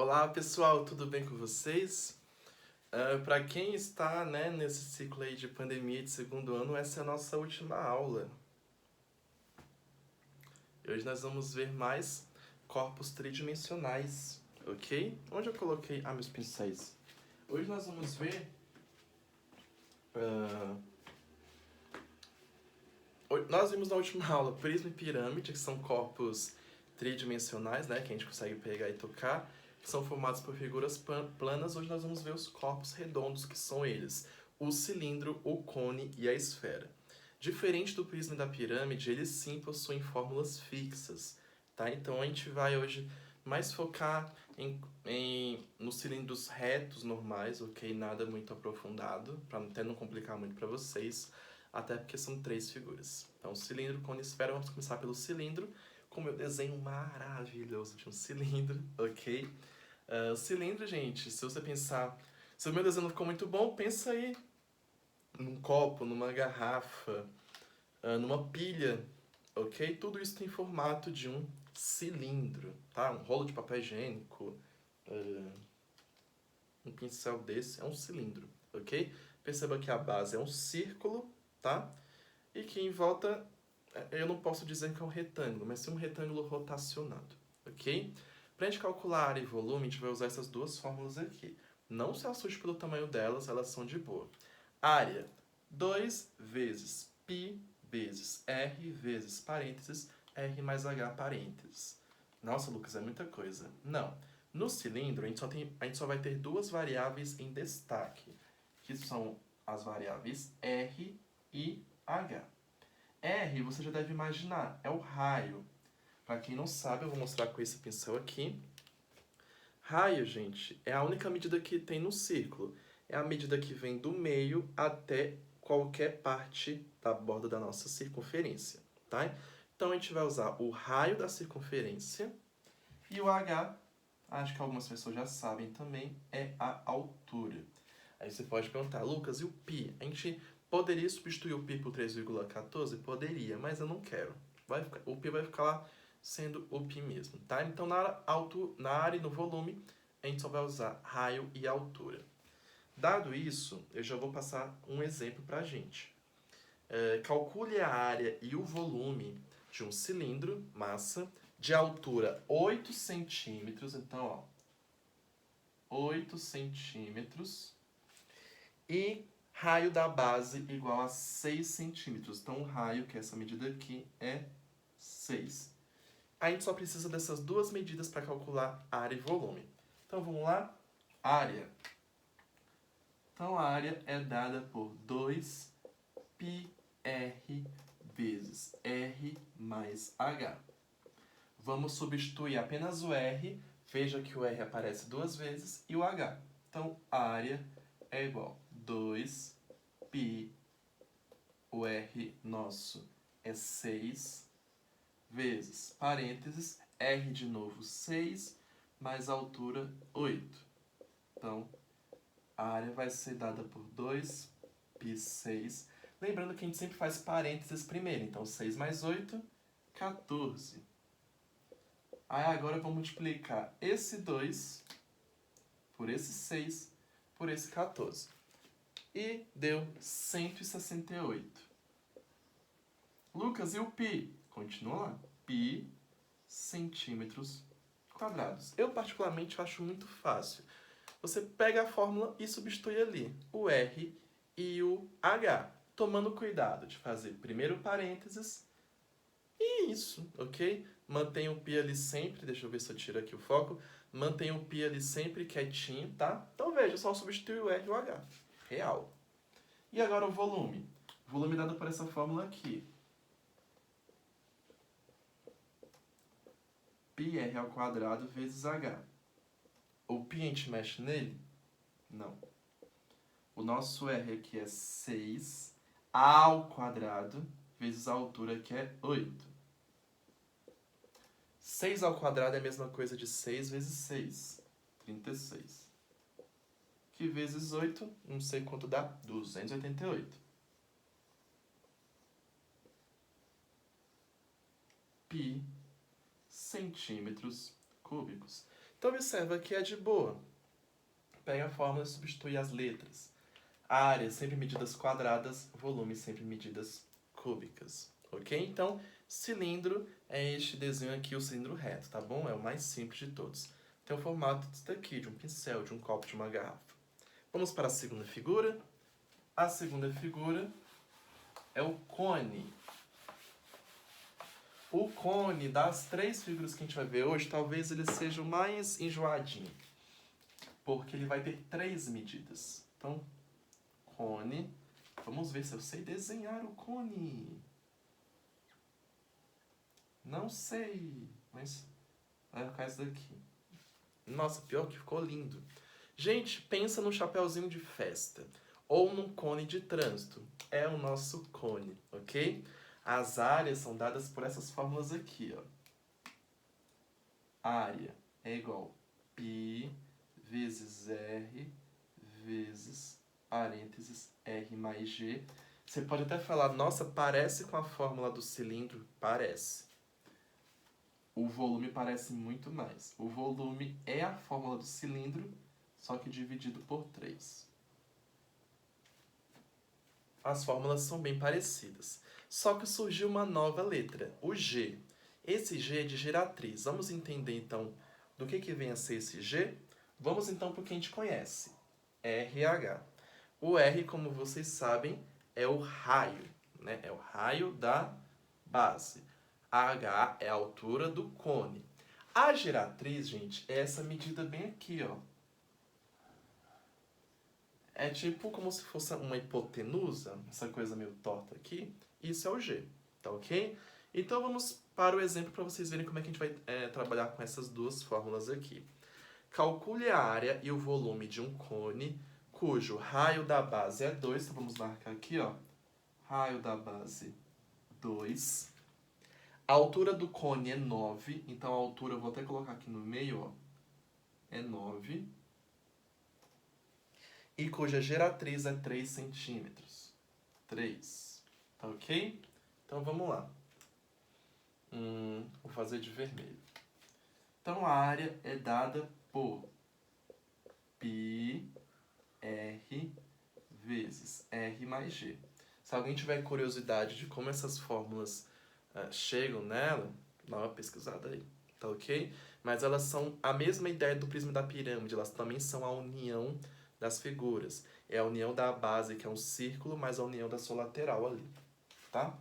Olá pessoal, tudo bem com vocês? Para quem está, nesse ciclo aí de pandemia de segundo ano, essa é a nossa última aula. Hoje nós vamos ver mais corpos tridimensionais, ok? Onde eu coloquei meus pincéis? Hoje nós vamos ver... Nós vimos na última aula prisma e pirâmide, que são corpos tridimensionais, que a gente consegue pegar e tocar, que são formados por figuras planas. Hoje nós vamos ver os corpos redondos, que são eles: o cilindro, o cone e a esfera. Diferente do prisma e da pirâmide, eles sim possuem fórmulas fixas, tá? Então a gente vai hoje mais focar nos cilindros retos normais, ok? Nada muito aprofundado, para até não complicar muito para vocês, até porque são 3 figuras. Então, cilindro, cone e esfera. Vamos começar pelo cilindro, com o meu desenho maravilhoso de um cilindro, ok? Cilindro, gente, se você pensar... Se o meu desenho não ficou muito bom, pensa aí num copo, numa garrafa, numa pilha, ok? Tudo isso tem formato de um cilindro, tá? Um rolo de papel higiênico, um pincel desse é um cilindro, ok? Perceba que a base é um círculo, tá? E que em volta, eu não posso dizer que é um retângulo, mas sim um retângulo rotacionado, ok? Para a gente calcular área e volume, a gente vai usar essas duas fórmulas aqui. Não se assuste pelo tamanho delas, elas são de boa. Área, 2 vezes π vezes r vezes parênteses, r mais h parênteses. Nossa, Lucas, é muita coisa. Não. No cilindro, a gente só vai ter duas variáveis em destaque, que são as variáveis r e h. R, você já deve imaginar, é o raio. Para quem não sabe, eu vou mostrar com esse pincel aqui. Raio, gente, é a única medida que tem no círculo. É a medida que vem do meio até qualquer parte da borda da nossa circunferência, tá? Então, a gente vai usar o raio da circunferência e o H, acho que algumas pessoas já sabem também, é a altura. Aí você pode perguntar, Lucas, e o π? A gente poderia substituir o π por 3,14? Poderia, mas eu não quero. O π vai ficar lá sendo o π mesmo, tá? Então, na área e no volume, a gente só vai usar raio e altura. Dado isso, eu já vou passar um exemplo pra gente. Calcule a área e o volume de um cilindro, massa, de altura 8 centímetros. Então, 8 centímetros. E raio da base igual a 6 centímetros. Então, o raio, que é essa medida aqui, é 6. A gente só precisa dessas duas medidas para calcular área e volume. Então, vamos lá? Área. Então, a área é dada por 2πr vezes r mais h. Vamos substituir apenas o r. Veja que o r aparece duas vezes e o h. Então, a área é igual a 2π, o r nosso é 6, vezes, parênteses, r de novo 6, mais a altura 8. Então, a área vai ser dada por 2π6. Lembrando que a gente sempre faz parênteses primeiro. Então, 6 mais 8, 14. Aí agora eu vou multiplicar esse 2 por esse 6 por esse 14. E deu 168. Lucas, e o π? Continua lá. π centímetros quadrados. Eu particularmente acho muito fácil. Você pega a fórmula e substitui ali o R e o H, tomando cuidado de fazer primeiro parênteses e isso, ok? Mantenha o π ali sempre, deixa eu ver se eu tiro aqui o foco, mantenha o π ali sempre quietinho, tá? Então veja, só substitui o R e o H, real. E agora o volume. Volume dado por essa fórmula aqui. πr ao quadrado vezes h. O π a gente mexe nele? Não. O nosso r aqui é 6 ao quadrado vezes a altura que é 8. 6 ao quadrado é a mesma coisa de 6 vezes 6. 36. Que vezes 8, não sei quanto dá, 288. π centímetros cúbicos. Então, observa que é de boa. Pega a fórmula e substitui as letras. Área sempre medidas quadradas, volume sempre medidas cúbicas. Ok? Então, cilindro é este desenho aqui, o cilindro reto, tá bom? É o mais simples de todos. Tem o formato disso daqui, de um pincel, de um copo, de uma garrafa. Vamos para a segunda figura. A segunda figura é o cone. O cone, das 3 figuras que a gente vai ver hoje, talvez ele seja o mais enjoadinho. Porque ele vai ter 3 medidas. Então, cone. Vamos ver se eu sei desenhar o cone. Não sei, mas vai ficar isso daqui. Nossa, pior que ficou lindo. Gente, pensa num chapéuzinho de festa ou num cone de trânsito. É o nosso cone, ok? As áreas são dadas por essas fórmulas aqui, ó. Área é igual π vezes r vezes parênteses r mais g. Você pode até falar, nossa, parece com a fórmula do cilindro? Parece. O volume parece muito mais. O volume é a fórmula do cilindro, só que dividido por 3. As fórmulas são bem parecidas. Só que surgiu uma nova letra, o G. Esse G é de geratriz. Vamos entender, então, do que vem a ser esse G? Vamos, então, para o que a gente conhece. RH. O R, como vocês sabem, é o raio, né? É o raio da base. A H é a altura do cone. A geratriz, gente, é essa medida bem aqui, ó. É tipo como se fosse uma hipotenusa, essa coisa meio torta aqui. Isso é o G, tá ok? Então vamos para o exemplo para vocês verem como é que a gente vai trabalhar com essas duas fórmulas aqui. Calcule a área e o volume de um cone cujo raio da base é 2. Então vamos marcar aqui, ó. Raio da base 2. A altura do cone é 9. Então a altura, eu vou até colocar aqui no meio, ó. É 9. E cuja geratriz é 3 centímetros. 3. Tá ok? Então vamos lá. Vou fazer de vermelho. Então a área é dada por πr vezes r mais g. Se alguém tiver curiosidade de como essas fórmulas chegam nela, dá uma pesquisada aí, tá ok? Mas elas são a mesma ideia do prisma da pirâmide, elas também são a união das figuras. É a união da base, que é um círculo, mais a união da sua lateral ali, tá?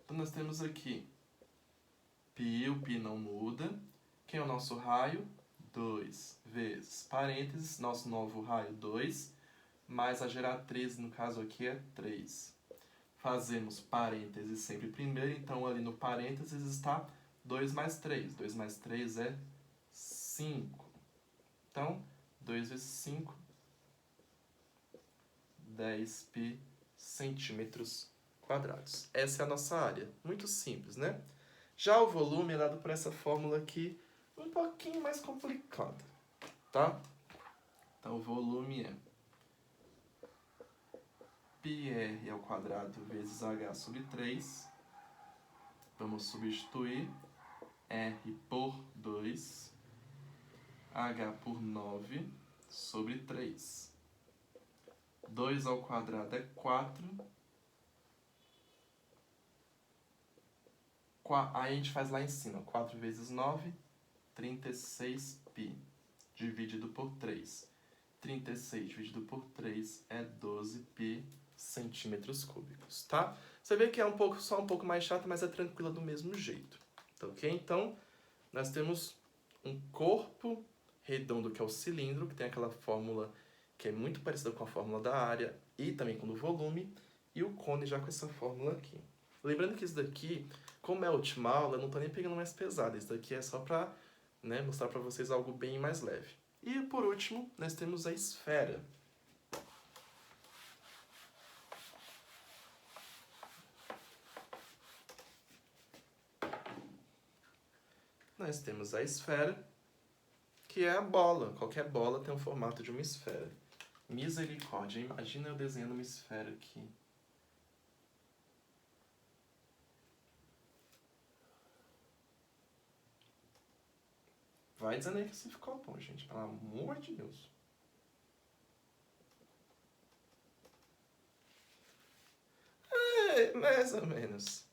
Então nós temos aqui π, o π não muda. Quem é o nosso raio? 2 vezes parênteses, nosso novo raio 2, mais a geratriz, no caso aqui é 3. Fazemos parênteses sempre primeiro, então ali no parênteses está 2 mais 3. 2 mais 3 é 5. Então, 2 vezes 5, 10 π centímetros quadrados. Essa é a nossa área. Muito simples, né? Já o volume é dado por essa fórmula aqui, um pouquinho mais complicada, tá? Então, o volume é πr ao quadrado vezes h sobre 3. Vamos substituir r por 2, h por 9 sobre 3. 2 ao quadrado é 4. Aí a gente faz lá em cima. 4 vezes 9, 36π. Dividido por 3. 36 dividido por 3 é 12π centímetros cúbicos, tá? Você vê que é só um pouco mais chata, mas é tranquila do mesmo jeito, tá ok? Então, nós temos um corpo redondo, que é o cilindro, que tem aquela fórmula que é muito parecida com a fórmula da área e também com o volume, e o cone já com essa fórmula aqui. Lembrando que isso daqui, como é a última aula, eu não tô nem pegando mais pesado. Isso daqui é só pra mostrar pra vocês algo bem mais leve. E por último, nós temos a esfera. Nós temos a esfera, que é a bola. Qualquer bola tem o formato de uma esfera. Misericórdia, imagina eu desenhando uma esfera aqui. Vai dizendo aí que se ficou bom, gente. Pelo amor de Deus. É, mais ou menos.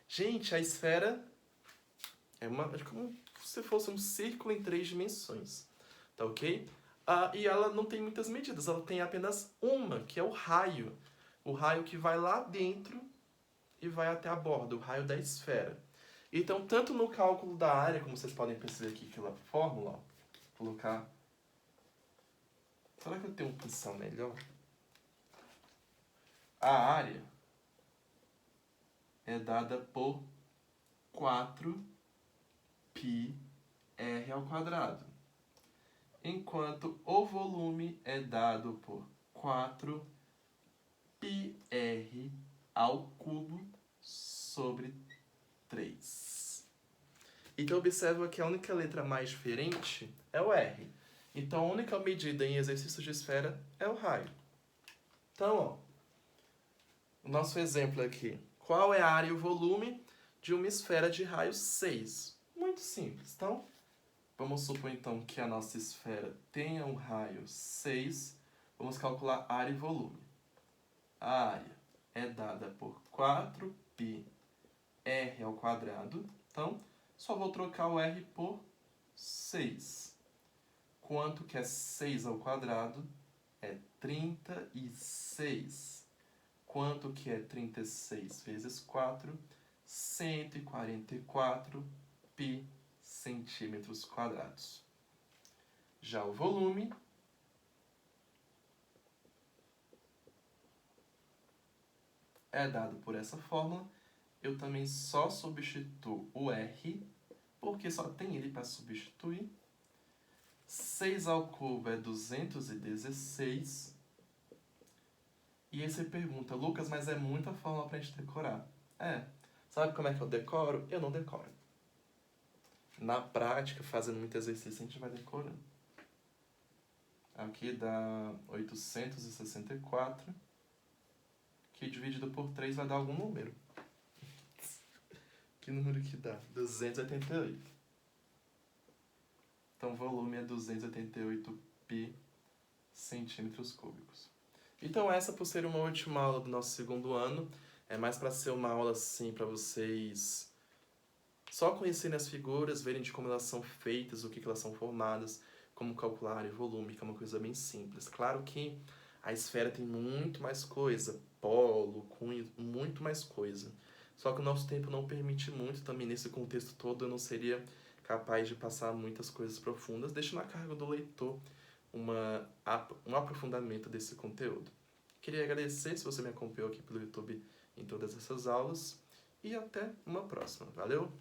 Gente, a esfera é como se fosse um círculo em 3 dimensões. Tá ok? E ela não tem muitas medidas. Ela tem apenas uma, que é o raio. O raio que vai lá dentro e vai até a borda. O raio da esfera. Então, tanto no cálculo da área, como vocês podem perceber aqui pela fórmula, ó, vou colocar... Será que eu tenho um pincel melhor? A área é dada por 4πr², enquanto o volume é dado por 4πr³ sobre 3. Então, observa que a única letra mais diferente é o R. Então, a única medida em exercício de esfera é o raio. Então, ó, o nosso exemplo aqui. Qual é a área e o volume de uma esfera de raio 6? Muito simples. Então, vamos supor então que a nossa esfera tenha um raio 6. Vamos calcular área e volume. A área é dada por 4πr². Então, só vou trocar o r por 6. Quanto que é 6²? É 36. Quanto que é 36 vezes 4? 144π². Já o volume é dado por essa fórmula. Eu também só substituo o R, porque só tem ele para substituir. 6² é 216. E aí você pergunta, Lucas, mas é muita fórmula pra gente decorar. Sabe como é que eu decoro? Eu não decoro. Na prática, fazendo muito exercício, a gente vai decorando. Aqui dá 864, que dividido por 3 vai dar algum número. Que número que dá? 288. Então, o volume é 288π². Então, essa, por ser uma última aula do nosso segundo ano, é mais para ser uma aula assim para vocês só conhecerem as figuras, verem de como elas são feitas, o que elas são formadas, como calcular área e volume, que é uma coisa bem simples. Claro que a esfera tem muito mais coisa, polo, cunho, muito mais coisa. Só que o nosso tempo não permite muito também, nesse contexto todo, eu não seria capaz de passar muitas coisas profundas. Deixo na carga do leitor um aprofundamento desse conteúdo. Queria agradecer se você me acompanhou aqui pelo YouTube em todas essas aulas e até uma próxima. Valeu!